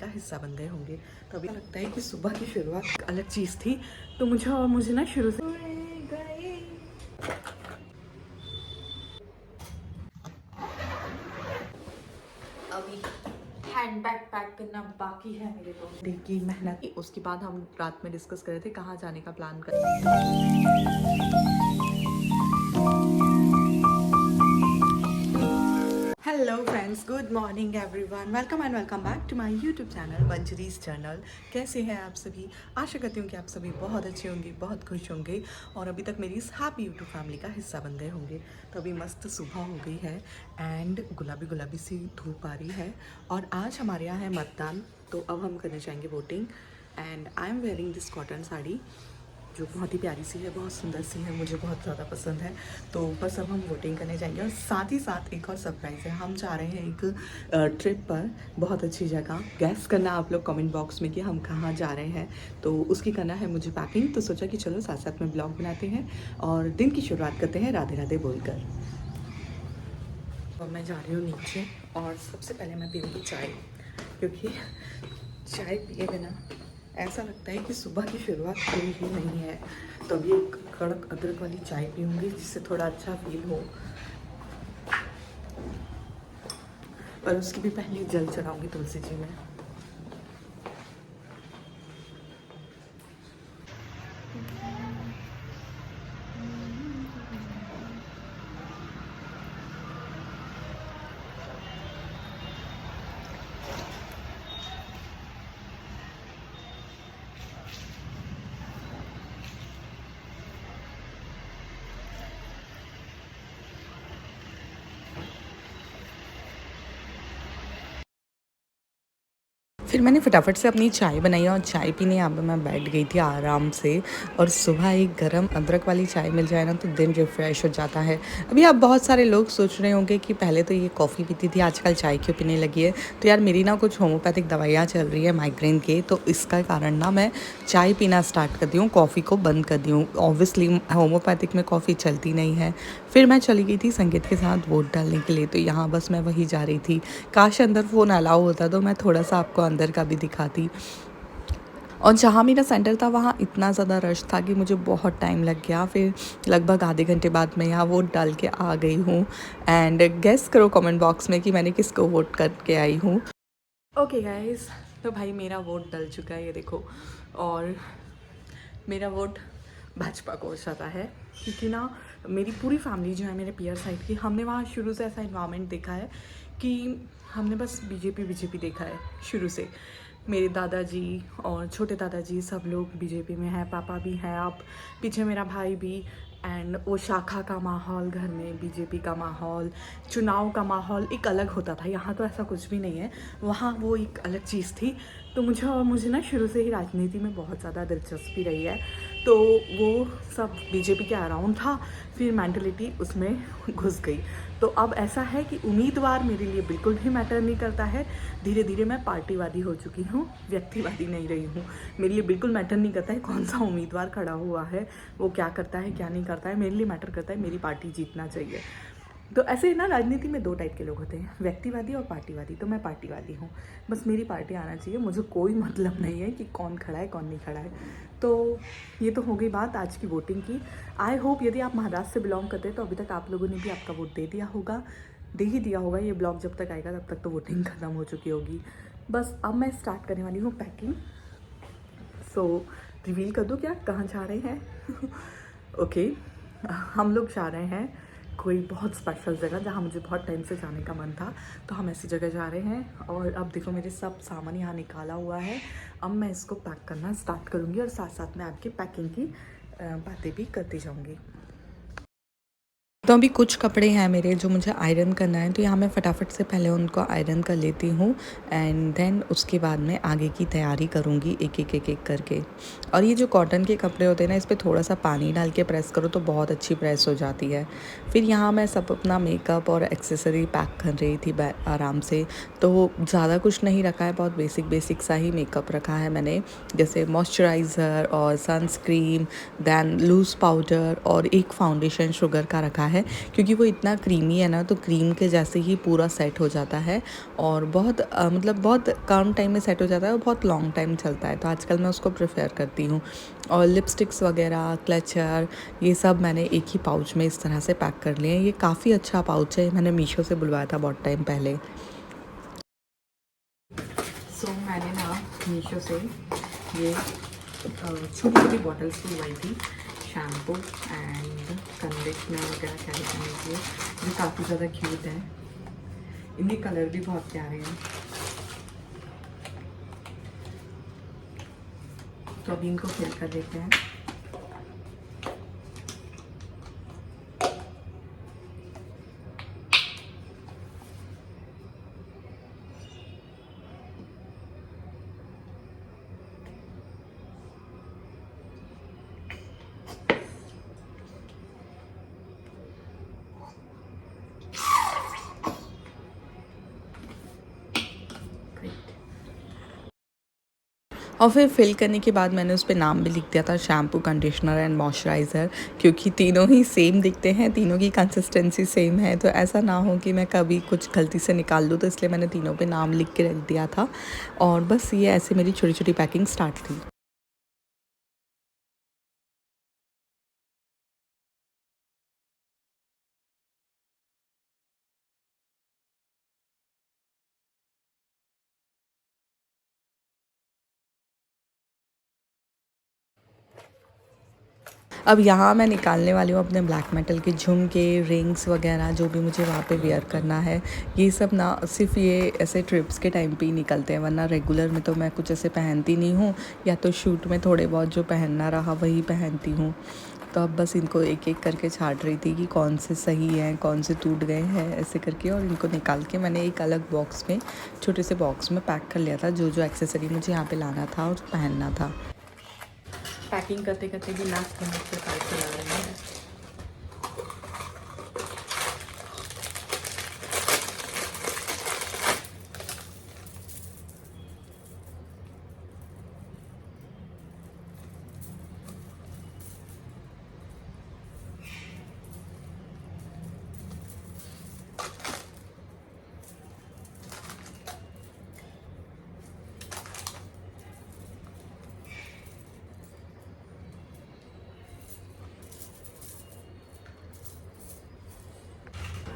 का हिस्सा बन गए होंगे। तो अभी लगता है कि सुबह की शुरुआत एक अलग चीज़ थी। तो मुझे ना शुरू से अभी हैंड बैग पैक करना बाकी है मेरे को। देखिए मेहनत की, उसके बाद हम रात में डिस्कस कर रहे थे कहाँ जाने का प्लान कर। Hello friends, good morning everyone, welcome and welcome back to my YouTube channel Manjari's channel. कैसे हैं आप सभी? आशा करती हूँ कि आप सभी बहुत अच्छे होंगे, बहुत खुश होंगे और अभी तक मेरी इस हैप्पी यूट्यूब फैमिली का हिस्सा बन गए होंगे। तो अभी मस्त सुबह हो गई है एंड गुलाबी गुलाबी सी धूप आ रही है और आज हमारे यहाँ है मतदान। तो अब हम करने जाएंगे voting and I am wearing this cotton sari जो बहुत ही प्यारी सी है, बहुत सुंदर सी है, मुझे बहुत ज़्यादा पसंद है। तो बस अब हम वोटिंग करने जाएंगे और साथ ही साथ एक और सरप्राइज़ है। हम जा रहे हैं एक ट्रिप पर, बहुत अच्छी जगह। गैस करना आप लोग कमेंट बॉक्स में कि हम कहाँ जा रहे हैं। तो उसकी करना है मुझे पैकिंग। तो सोचा कि चलो साथ साथ में ब्लॉग बनाते हैं और दिन की शुरुआत करते हैं राधे राधे बोलकर। अब मैं जा रही हूँ नीचे और सबसे पहले मैं पीऊँगी चाय, क्योंकि चाय पिए बिना ऐसा लगता है कि सुबह की शुरुआत हुई ही नहीं है। तो अभी एक कड़क अदरक वाली चाय पीऊँगी जिससे थोड़ा अच्छा फील हो, पर उसकी भी पहले जल चढ़ाऊँगी तुलसी जी में। फिर मैंने फटाफट से अपनी चाय बनाई और चाय पीने यहाँ पे मैं बैठ गई थी आराम से। और सुबह एक गरम अदरक वाली चाय मिल जाए ना तो दिन रिफ़्रेश हो जाता है। अभी आप बहुत सारे लोग सोच रहे होंगे कि पहले तो ये कॉफ़ी पीती थी, आजकल चाय क्यों पीने लगी है। तो यार मेरी ना कुछ होम्योपैथिक दवाइयाँ चल रही है माइग्रेन के, तो इसका कारण ना मैं चाय पीना स्टार्ट कर दी हूँ, कॉफ़ी को बंद कर दी हूँ। ऑब्वियसली होम्योपैथिक में कॉफ़ी चलती नहीं है। फिर मैं चली गई थी संगीत के साथ वोट डालने के लिए, तो यहाँ बस मैं वही जा रही थी। काश अंदर फ़ोन अलाउ होता तो मैं थोड़ा सा आपको अंदर का भी दिखाती। और जहाँ मेरा सेंटर था वहाँ इतना ज़्यादा रश था कि मुझे बहुत टाइम लग गया। फिर लगभग आधे घंटे बाद मैं यहाँ वोट डाल के आ गई हूँ। एंड गेस करो कमेंट बॉक्स में कि मैंने किसको वोट करके आई हूँ। ओके गाइस, तो भाई मेरा वोट डल चुका है, ये देखो। और मेरा वोट भाजपा को जाता है, क्योंकि ना मेरी पूरी फैमिली जो है मेरे पीयर साइड की, हमने वहाँ शुरू से ऐसा इन्वायरमेंट देखा है कि हमने बस बीजेपी देखा है शुरू से। मेरे दादाजी और छोटे दादाजी सब लोग बीजेपी में हैं, पापा भी हैं, अब पीछे मेरा भाई भी। एंड वो शाखा का माहौल, घर में बीजेपी का माहौल, चुनाव का माहौल एक अलग होता था। यहाँ तो ऐसा कुछ भी नहीं है, वहाँ वो एक अलग चीज़ थी। तो मुझे ना शुरू से ही राजनीति में बहुत ज़्यादा दिलचस्पी रही है। तो वो सब बीजेपी के अराउंड था, फिर मेंटलिटी उसमें घुस गई। तो अब ऐसा है कि उम्मीदवार मेरे लिए बिल्कुल भी मैटर नहीं करता है। धीरे धीरे मैं पार्टीवादी हो चुकी हूँ, व्यक्तिवादी नहीं रही हूँ। मेरे लिए बिल्कुल मैटर नहीं करता है कौन सा उम्मीदवार खड़ा हुआ है, वो क्या करता है क्या नहीं करता है। मेरे लिए मैटर करता है मेरी पार्टी जीतना चाहिए। तो ऐसे ना राजनीति में दो टाइप के लोग होते हैं, व्यक्तिवादी और पार्टीवादी। तो मैं पार्टीवादी हूँ, बस मेरी पार्टी आना चाहिए, मुझे कोई मतलब नहीं है कि कौन खड़ा है कौन नहीं खड़ा है। तो ये तो हो गई बात आज की वोटिंग की। आई होप यदि आप महाराष्ट्र से बिलोंग करते हैं तो अभी तक आप लोगों ने भी आपका वोट दे दिया होगा, दे ही दिया होगा। ये ब्लॉग जब तक आएगा तब तक तो वोटिंग ख़त्म हो चुकी होगी। बस अब मैं स्टार्ट करने वाली हूँ पैकिंग। सो रिवील कर दो क्या कहाँ जा रहे हैं? ओके, हम लोग जा रहे हैं कोई बहुत स्पेशल जगह जहाँ मुझे बहुत टाइम से जाने का मन था। तो हम ऐसी जगह जा रहे हैं और अब देखो मेरे सब सामान यहाँ निकाला हुआ है। अब मैं इसको पैक करना स्टार्ट करूँगी और साथ साथ में आपकी पैकिंग की बातें भी करती जाऊँगी। तो अभी कुछ कपड़े हैं मेरे जो मुझे आयरन करना है, तो यहाँ मैं फटाफट से पहले उनको आयरन कर लेती हूँ एंड देन उसके बाद में आगे की तैयारी करूँगी एक एक करके। और ये जो कॉटन के कपड़े होते हैं ना, इस पर थोड़ा सा पानी डाल के प्रेस करो तो बहुत अच्छी प्रेस हो जाती है। फिर यहाँ मैं सब अपना मेकअप और एक्सेसरी पैक कर रही थी आराम से। तो ज़्यादा कुछ नहीं रखा है, बहुत बेसिक सा ही मेकअप रखा है मैंने, जैसे मॉइस्चराइज़र और सनस्क्रीन, दैन लूज़ पाउडर और एक फाउंडेशन शुगर का रखा है। है, क्योंकि वो इतना क्रीमी है ना, तो क्रीम के जैसे ही पूरा सेट हो जाता है और बहुत मतलब बहुत कम टाइम में सेट हो जाता है और बहुत लॉन्ग टाइम चलता है, तो आजकल मैं उसको प्रेफर करती हूँ। और लिपस्टिक्स वगैरह, क्लचर, ये सब मैंने एक ही पाउच में इस तरह से पैक कर लिए हैं। ये काफ़ी अच्छा पाउच है, मैंने मीशो से बुलवाया था बहुत टाइम पहले। मैंने ना मीशो से ये छोटी छोटी बॉटल्स बुलवाई थी, शैम्पू एंड कंडीशनर वगैरह कैरी करने के लिए, जो काफ़ी ज़्यादा क्यूट है। इनके कलर भी बहुत प्यारे हैं। तो अभी इनको फिल कर देते हैं। और फिर फिल करने के बाद मैंने उस पे नाम भी लिख दिया था, शैम्पू, कंडीशनर एंड मॉइस्चराइज़र, क्योंकि तीनों ही सेम दिखते हैं, तीनों की कंसिस्टेंसी सेम है, तो ऐसा ना हो कि मैं कभी कुछ गलती से निकाल दूँ, तो इसलिए मैंने तीनों पे नाम लिख के रख दिया था। और बस ये ऐसे मेरी छोटी छोटी पैकिंग स्टार्ट थी। अब यहाँ मैं निकालने वाली हूँ अपने ब्लैक मेटल के झुमके, रिंग्स वगैरह, जो भी मुझे वहाँ पे वेयर करना है। ये सब ना सिर्फ ये ऐसे ट्रिप्स के टाइम पे ही निकलते हैं, वरना रेगुलर में तो मैं कुछ ऐसे पहनती नहीं हूँ, या तो शूट में थोड़े बहुत जो पहनना रहा वही पहनती हूँ। तो अब बस इनको एक एक करके छाँट रही थी कि कौन से सही हैं, कौन से टूट गए हैं, ऐसे करके। और इनको निकाल के मैंने एक अलग बॉक्स में, छोटे से बॉक्स में पैक कर लिया था, जो जो एक्सेसरी मुझे यहाँ पे लाना था और पहनना था। पैकिंग करते करते भी लास्ट मिनट पे पाइप चला रहे हैं।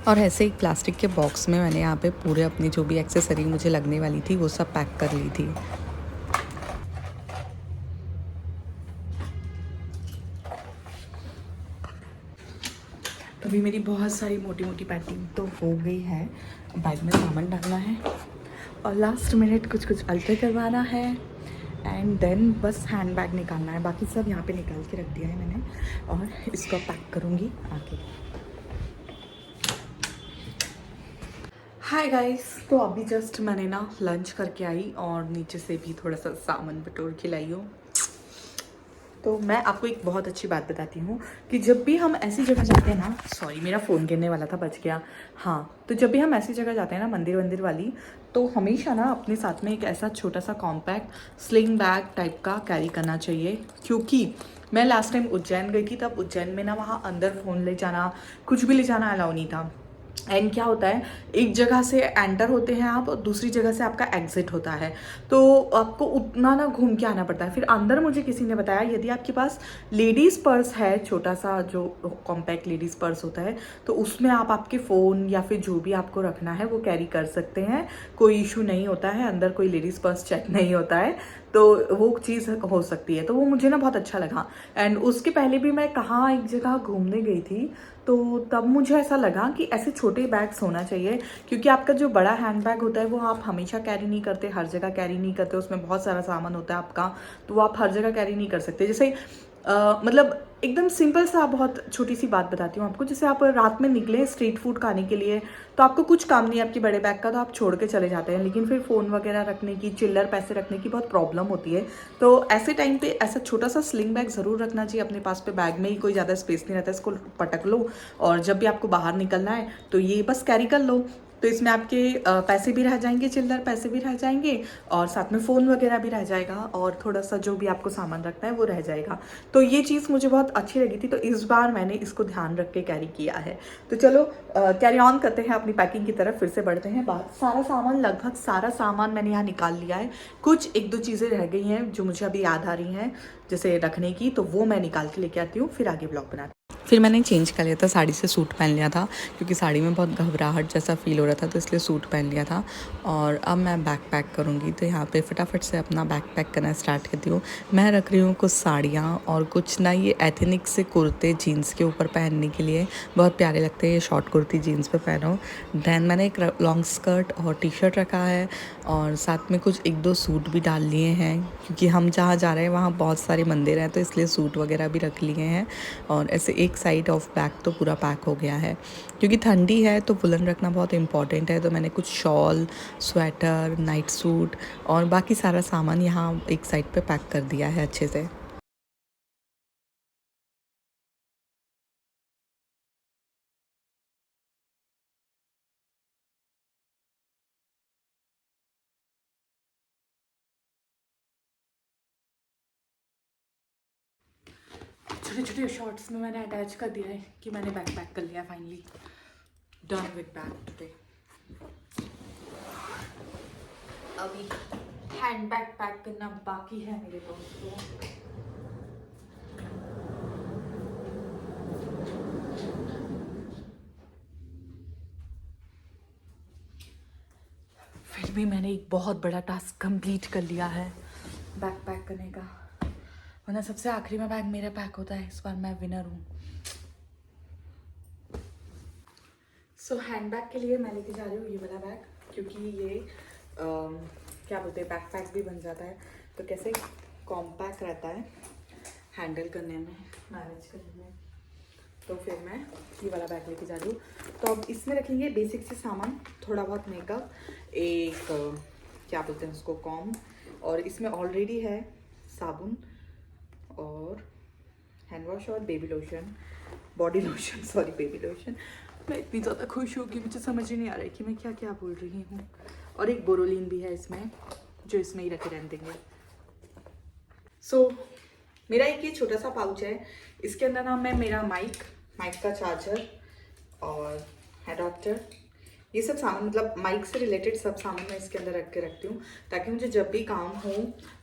और ऐसे एक प्लास्टिक के बॉक्स में मैंने यहाँ पे पूरे अपनी जो भी एक्सेसरी मुझे लगने वाली थी वो सब पैक कर ली थी। तो अभी मेरी बहुत सारी मोटी मोटी पैकिंग तो हो गई है, बैग में सामान डालना है और लास्ट मिनट कुछ कुछ अल्टर करवाना है, एंड देन बस हैंड बैग निकालना है। बाकी सब यहाँ पे निकाल के रख दिया है मैंने, और इसको पैक करूँगी आगे। हाय गाइस, तो अभी जस्ट मैंने ना लंच करके आई और नीचे से भी थोड़ा सा सामान बटोर के लाई हूँ। तो मैं आपको एक बहुत अच्छी बात बताती हूँ कि जब भी हम ऐसी जगह जाते हैं ना, सॉरी मेरा फ़ोन गिरने वाला था, बच गया। हाँ, तो जब भी हम ऐसी जगह जाते हैं ना, मंदिर वंदिर वाली, तो हमेशा ना अपने साथ में एक ऐसा छोटा सा कॉम्पैक्ट स्लिंग बैग टाइप का कैरी करना चाहिए। क्योंकि मैं लास्ट टाइम उज्जैन गई थी, तब उज्जैन में ना वहाँ अंदर फ़ोन ले जाना, कुछ भी ले जाना अलाउ नहीं था। एंड क्या होता है, एक जगह से एंटर होते हैं आप और दूसरी जगह से आपका एग्जिट होता है, तो आपको उतना ना घूम के आना पड़ता है। फिर अंदर मुझे किसी ने बताया, यदि आपके पास लेडीज़ पर्स है, छोटा सा जो कॉम्पैक्ट लेडीज़ पर्स होता है, तो उसमें आप आपके फ़ोन या फिर जो भी आपको रखना है वो कैरी कर सकते हैं, कोई इशू नहीं होता है। अंदर कोई लेडीज़ पर्स चेक नहीं होता है, तो वो चीज़ हो सकती है। तो वो मुझे ना बहुत अच्छा लगा। एंड उसके पहले भी मैं कहाँ एक जगह घूमने गई थी, तो तब मुझे ऐसा लगा कि ऐसे छोटे बैग्स होना चाहिए, क्योंकि आपका जो बड़ा हैंड बैग होता है वो आप हमेशा कैरी नहीं करते, हर जगह कैरी नहीं करते, उसमें बहुत सारा सामान होता है आपका, तो वो आप हर जगह कैरी नहीं कर सकते। जैसे मतलब एकदम सिंपल सा बहुत छोटी सी बात बताती हूँ आपको। जैसे आप रात में निकले स्ट्रीट फूड खाने के लिए, तो आपको कुछ काम नहीं है आपके बड़े बैग का, तो आप छोड़ के चले जाते हैं, लेकिन फिर फ़ोन वगैरह रखने की, चिल्लर पैसे रखने की बहुत प्रॉब्लम होती है। तो ऐसे टाइम पे ऐसा छोटा सा स्लिंग बैग ज़रूर रखना चाहिए अपने पास पे। बैग में ही कोई ज़्यादा स्पेस नहीं रहता, इसको पटक लो और जब भी आपको बाहर निकलना है तो ये बस कैरी कर लो। तो इसमें आपके पैसे भी रह जाएंगे, चिल्लर पैसे भी रह जाएंगे, और साथ में फ़ोन वगैरह भी रह जाएगा, और थोड़ा सा जो भी आपको सामान रखना है वो रह जाएगा। तो ये चीज़ मुझे बहुत अच्छी लगी थी, तो इस बार मैंने इसको ध्यान रख के कैरी किया है। तो चलो कैरी ऑन करते हैं अपनी पैकिंग की तरफ, फिर से बढ़ते हैं बाहर। सारा सामान, लगभग सारा सामान मैंने यहाँ निकाल लिया है। कुछ एक दो चीज़ें रह गई हैं जो मुझे अभी याद आ रही हैं जैसे रखने की, तो वो मैं निकाल के लेके आती हूँ, फिर आगे ब्लॉग बनाती हूँ। फिर मैंने चेंज कर लिया था, साड़ी से सूट पहन लिया था, क्योंकि साड़ी में बहुत घबराहट जैसा फील हो रहा था, तो इसलिए सूट पहन लिया था। और अब मैं बैग पैक करूँगी, तो यहाँ पे फटाफट से अपना बैग पैक करना स्टार्ट करती हूँ। मैं रख रही हूँ कुछ साड़ियाँ और कुछ ना ये एथनिक से कुर्ते जीन्स के ऊपर पहनने के लिए, बहुत प्यारे लगते हैं ये शॉर्ट कुर्ती जीन्स पे पहनो। दैन मैंने एक लॉन्ग स्कर्ट और टी शर्ट रखा है, और साथ में कुछ एक दो सूट भी डाल लिए हैं, क्योंकि हम जहाँ जा रहे हैं वहाँ बहुत सारे मंदिर हैं, तो इसलिए सूट वगैरह भी रख लिए हैं। और ऐसे एक साइड ऑफ बैग तो पूरा पैक हो गया है, क्योंकि ठंडी है तो वुलन रखना बहुत इंपॉर्टेंट है। तो मैंने कुछ शॉल, स्वेटर, नाइट सूट और बाकी सारा सामान यहाँ एक साइड पे पैक कर दिया है अच्छे से। छोटे छोटे शॉर्ट्स में मैंने अटैच कर दिया है कि मैंने बैग पैक कर लिया finally. Done with bag today. अभी हैंड बैग पैक करना बाकी है मेरे दोस्तों। फिर भी मैंने एक बहुत बड़ा टास्क कंप्लीट कर लिया है बैग पैक करने का, वरना सबसे आखिरी में बैग मेरा पैक होता है। इस बार मैं विनर हूँ। सो हैंड बैग के लिए मैं लेके जा रही हूँ ये वाला बैग, क्योंकि ये क्या बोलते हैं, बैक पैक भी बन जाता है, तो कैसे कॉम्पैक्ट रहता है हैंडल करने में, मैनेज करने में। तो फिर मैं ये वाला बैग लेके जा रही हूँ। तो अब इसमें रखेंगे बेसिक से सामान, थोड़ा बहुत मेकअप, एक क्या बोलते हैं उसको, कॉम, और इसमें ऑलरेडी है साबुन और हैंड वॉश और baby lotion, body lotion, sorry baby lotion. मैं इतनी ज़्यादा खुश हूँ कि मुझे समझ ही नहीं आ रहा है कि मैं क्या क्या बोल रही हूँ। और एक बोरोलिन भी है इसमें, जो इसमें ही रखे रहने देंगे। सो मेरा एक ये छोटा सा पाउच है, इसके अंदर ना मैं मेरा माइक का चार्जर और अडॉप्टर, ये सब सामान, मतलब माइक से रिलेटेड सब सामान मैं इसके अंदर रख के रखती हूँ, ताकि मुझे जब भी काम हो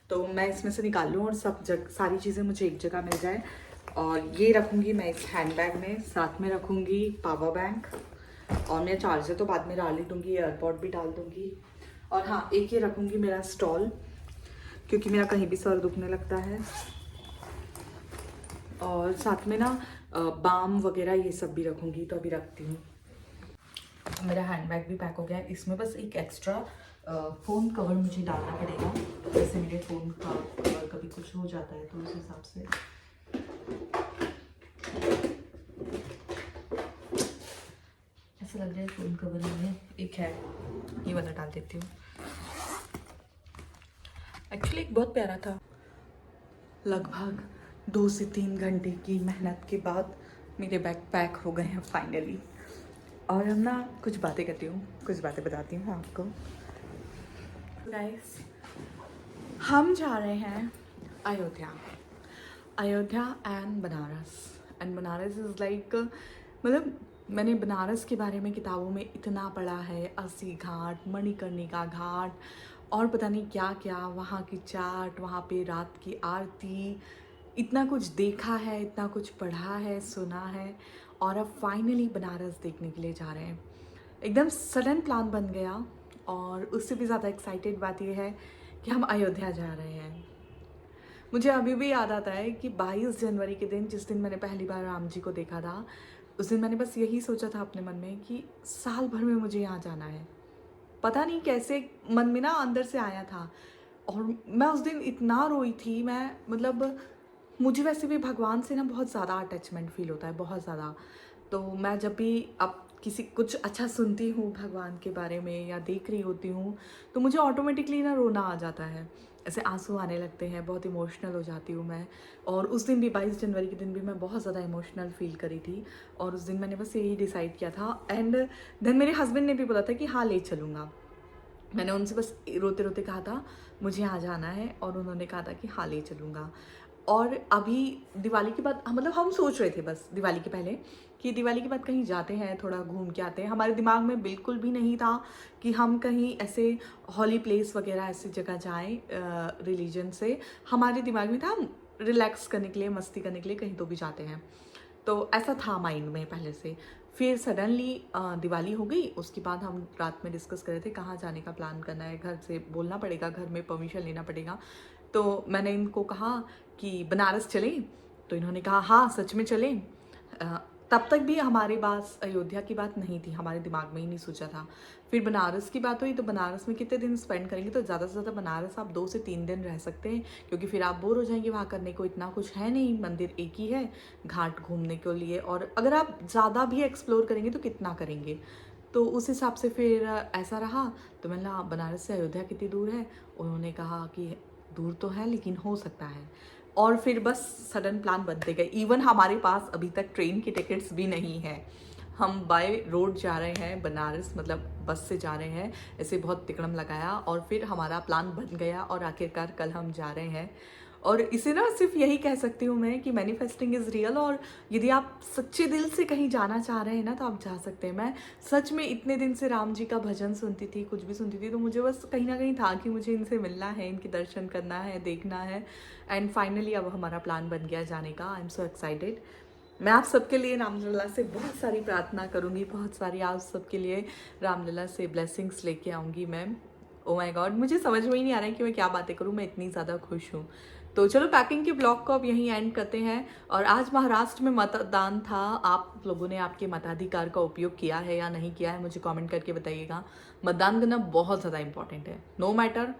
तो मैं इसमें से निकाल लूँ और सारी चीज़ें मुझे एक जगह मिल जाए। और ये रखूँगी मैं इस हैंड बैग में, साथ में रखूँगी पावर बैंक, और मैं चार्जर तो बाद में डाल ही दूँगी, एयरपॉड भी डाल दूँगी। और हाँ, एक ये रखूँगी मेरा स्टॉल, क्योंकि मेरा कहीं भी सर दुखने लगता है। और साथ में ना बाम वगैरह ये सब भी रखूँगी, तो अभी रखती हूँ। मेरा हैंड बैग भी पैक हो गया है, इसमें बस एक एक्स्ट्रा फ़ोन कवर मुझे डालना पड़ेगा, जैसे मेरे फ़ोन का कवर कभी कुछ हो जाता है तो उस हिसाब से। ऐसा लग रहा है फ़ोन कवर में एक है, ये वाला डाल देती हूँ। एक्चुअली एक बहुत प्यारा था। लगभग 2 से 3 घंटे की मेहनत के बाद मेरे बैग पैक हो गए हैं फाइनली। और हम ना कुछ बातें करती हूँ, कुछ बातें बताती हूँ आपको। गाइस, हम जा रहे हैं Ayodhya and Banaras is like, मतलब मैंने बनारस के बारे में किताबों में इतना पढ़ा है, अस्सी घाट, मणिकर्णिका घाट और पता नहीं क्या क्या, वहाँ की चाट, वहाँ पे रात की आरती, इतना कुछ देखा है, इतना कुछ पढ़ा है, सुना है, और अब फाइनली बनारस देखने के लिए जा रहे हैं। एकदम सडन प्लान बन गया, और उससे भी ज़्यादा एक्साइटेड बात यह है कि हम अयोध्या जा रहे हैं। मुझे अभी भी याद आता है कि 22 जनवरी के दिन, जिस दिन मैंने पहली बार राम जी को देखा था, उस दिन मैंने बस यही सोचा था अपने मन में कि साल भर में मुझे यहाँ जाना है। पता नहीं कैसे मन में ना अंदर से आया था, और मैं उस दिन इतना रोई थी। मैं मतलब मुझे वैसे भी भगवान से ना बहुत ज़्यादा अटैचमेंट फील होता है, बहुत ज़्यादा। तो मैं जब भी, अब किसी कुछ अच्छा सुनती हूँ भगवान के बारे में या देख रही होती हूँ, तो मुझे ऑटोमेटिकली ना रोना आ जाता है, ऐसे आंसू आने लगते हैं, बहुत इमोशनल हो जाती हूँ मैं। और उस दिन भी 22 जनवरी के दिन भी मैं बहुत ज़्यादा इमोशनल फील करी थी, और उस दिन मैंने बस यही डिसाइड किया था। एंड देन मेरे हस्बैंड ने भी बोला था कि हाँ ले चलूँगा। मैंने उनसे बस रोते रोते कहा था मुझे यहाँ जाना है, और उन्होंने कहा था कि हाँ ले चलूँगा। और अभी दिवाली के बाद मतलब हम सोच रहे थे बस दिवाली के पहले कि दिवाली के बाद कहीं जाते हैं, थोड़ा घूम के आते हैं। हमारे दिमाग में बिल्कुल भी नहीं था कि हम कहीं ऐसे हॉली प्लेस वगैरह ऐसी जगह जाएं रिलीजन से। हमारे दिमाग में था रिलैक्स करने के लिए, मस्ती करने के लिए कहीं तो भी जाते हैं, तो ऐसा था माइंड में पहले से। फिर सडनली दिवाली हो गई, उसके बाद हम रात में डिस्कस कर रहे थे कहाँ जाने का प्लान करना है, घर से बोलना पड़ेगा, घर में परमिशन लेना पड़ेगा। तो मैंने इनको कहा कि बनारस चलें, तो इन्होंने कहा हाँ सच में चलें। तब तक भी हमारे पास अयोध्या की बात नहीं थी, हमारे दिमाग में ही नहीं सोचा था। फिर बनारस की बात हुई, तो बनारस में कितने दिन स्पेंड करेंगे, तो ज़्यादा से ज़्यादा बनारस आप 2 से 3 दिन रह सकते हैं, क्योंकि फिर आप बोर हो जाएंगे, वहाँ करने को इतना कुछ है नहीं, मंदिर एक ही है घाट घूमने के लिए, और अगर आप ज़्यादा भी एक्सप्लोर करेंगे तो कितना करेंगे। तो उस हिसाब से फिर ऐसा रहा। तो मैंने कहा बनारस से अयोध्या कितनी दूर है, उन्होंने कहा कि दूर तो है लेकिन हो सकता है। और फिर बस सडन प्लान बनते गए। इवन हमारे पास अभी तक ट्रेन की टिकट्स भी नहीं है, हम बाय रोड जा रहे हैं बनारस, मतलब बस से जा रहे हैं। ऐसे बहुत तिकड़म लगाया और फिर हमारा प्लान बन गया, और आखिरकार कल हम जा रहे हैं। और इसे ना सिर्फ यही कह सकती हूँ मैं कि मैनिफेस्टिंग इज़ रियल। और यदि आप सच्चे दिल से कहीं जाना चाह रहे हैं ना, तो आप जा सकते हैं। मैं सच में इतने दिन से राम जी का भजन सुनती थी, कुछ भी सुनती थी, तो मुझे बस कहीं ना कहीं था कि मुझे इनसे मिलना है, इनके दर्शन करना है, देखना है। एंड फाइनली अब हमारा प्लान बन गया जाने का। I am so excited. मैं आप सबके लिए रामलला से बहुत सारी प्रार्थना करूँगी, बहुत सारी आप सबके लिए रामलला से ब्लेसिंग्स लेके आऊँगी मैं। ओ माय गॉड, मुझे समझ में ही नहीं आ रहा है कि मैं क्या बातें करूँ, मैं इतनी ज़्यादा खुश हूँ। तो चलो पैकिंग के ब्लॉग को अब यहीं एंड करते हैं। और आज महाराष्ट्र में मतदान था, आप लोगों ने आपके मताधिकार का उपयोग किया है या नहीं किया है, मुझे कमेंट करके बताइएगा। मतदान करना बहुत ज़्यादा इंपॉर्टेंट है, नो मैटर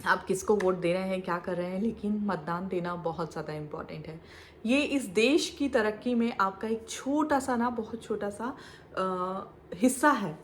आप किसको वोट दे रहे हैं, क्या कर रहे हैं, लेकिन मतदान देना बहुत ज़्यादा इम्पॉर्टेंट है। ये इस देश की तरक्की में आपका एक छोटा सा ना, बहुत छोटा सा हिस्सा है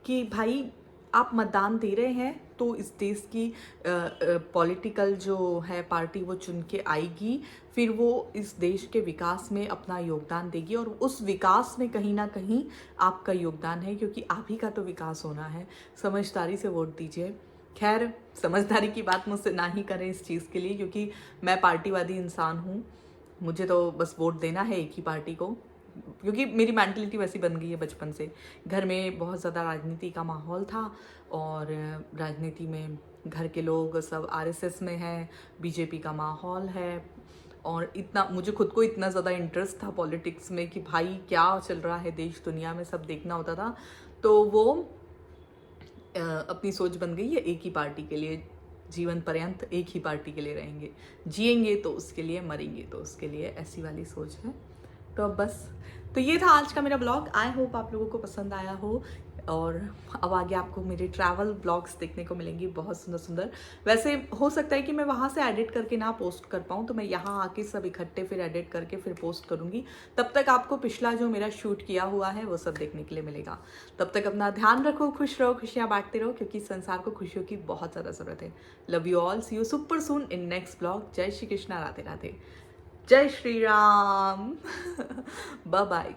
कि भाई आप मतदान दे रहे हैं, तो इस देश की पॉलिटिकल जो है पार्टी वो चुन के आएगी, फिर वो इस देश के विकास में अपना योगदान देगी, और उस विकास में कहीं ना कहीं आपका योगदान है, क्योंकि आप ही का तो विकास होना है। समझदारी से वोट दीजिए। खैर, समझदारी की बात मुझसे ना ही करें इस चीज़ के लिए, क्योंकि मैं पार्टीवादी इंसान हूँ, मुझे तो बस वोट देना है एक ही पार्टी को, क्योंकि मेरी मेंटलिटी वैसी बन गई है बचपन से। घर में बहुत ज़्यादा राजनीति का माहौल था, और राजनीति में घर के लोग सब आरएसएस में हैं, बीजेपी का माहौल है, और इतना मुझे खुद को इतना ज़्यादा इंटरेस्ट था पॉलिटिक्स में कि भाई क्या चल रहा है देश दुनिया में, सब देखना होता था। तो वो अपनी सोच बन गई है एक ही पार्टी के लिए, जीवन पर्यंत एक ही पार्टी के लिए रहेंगे, जिएंगे तो उसके लिए, मरेंगे तो उसके लिए, ऐसी वाली सोच है। तो अब बस, तो ये था आज का मेरा ब्लॉग। आई होप आप लोगों को पसंद आया हो, और अब आगे आपको मेरे ट्रैवल ब्लॉग्स देखने को मिलेंगी, बहुत सुंदर सुंदर। वैसे हो सकता है कि मैं वहाँ से एडिट करके ना पोस्ट कर पाऊँ, तो मैं यहाँ आके सब इकट्ठे फिर एडिट करके फिर पोस्ट करूँगी। तब तक आपको पिछला जो मेरा शूट किया हुआ है वो सब देखने के लिए मिलेगा। तब तक अपना ध्यान रखो, खुश रहो, खुशियाँ बांटते रहो, क्योंकि संसार को खुशियों की बहुत ज़्यादा ज़रूरत है। Love you all, see you super soon in next blog. जय श्री कृष्णा, राधे राधे, जय श्री राम। Bye bye.